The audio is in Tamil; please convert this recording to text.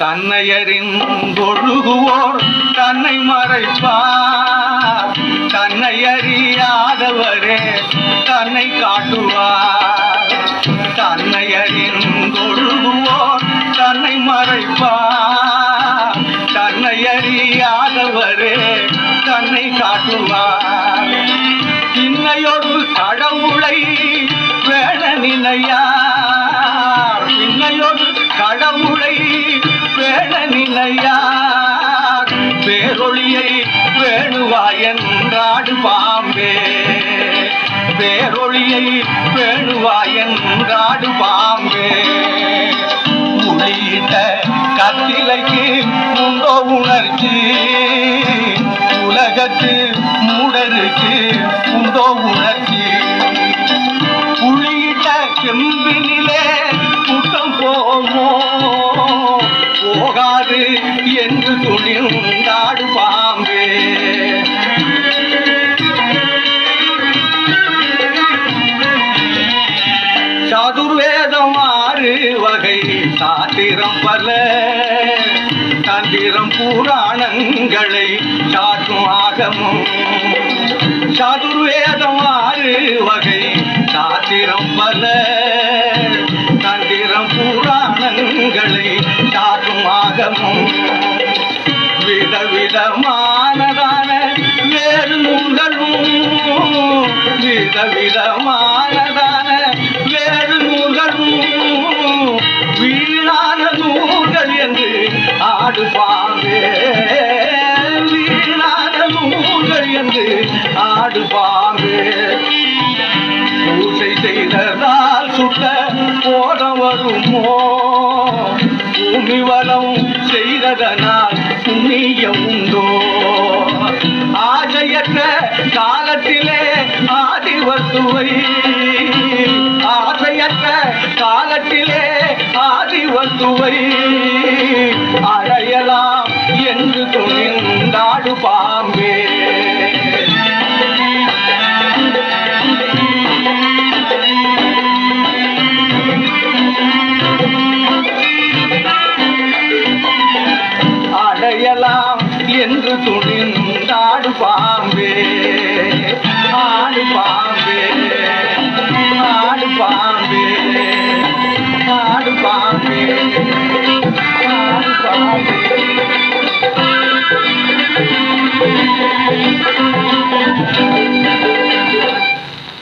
தன்னையறிந்தொழுகுவோர் தன்னை மறைப்பார், தன்னை அறியாதவரே தன்னை காட்டுவார். தன்னை அறிந்தொழுகுவோர் தன்னை மறைப்பார், தன்னை அறியாதவரே தன்னை காட்டுவார். இன்னையொரு கடவுளை வேண நினையார், இன்னையொரு கடவுளை வேண நினையார். பேரொளியை வேணுவாய் என்றாடு பாம்பே, பேரொளியை வேணுவாய் என்றாடு பாம்பே. முளையிட்ட கத்திலைக்கு உண்டோ உணர்ச்சி, உலகத்து மூடருக்கு உண்டோ உணர்ச்சி. புளியிட்ட செம்பினிலே கூட்டம் போமோ, போகாது என்று துணிந்தாடு பாம்பே. சதுர்வேதம் 6 வகை சாத்திரம் பல, தந்திரம் புராணங்களை சாற்றும் ஆகமும். சதுர்வேதம் 6 வகை சாத்திரம் பல, தந்திரம் புராணங்களை சாற்றும் ஆகமும். விதவிதமானதான வேறு நூல்களும், விதவிதமானதான வேறு நூல்களும் வீணான நூல்கள் என்று ஆடு பாம்பே, வீணான நூல்கள் என்று ஆடு பாம்பே. பூசை செய்ததால் சுத்த போதம் வருமோ, பூமி வளம் செய்ததனால் புண்ணியம் உண்டோ. ஆசையற்ற காலத்திலே ஆதிவத்துவை, ஆசையற்ற காலத்திலே ஆதிவத்துவை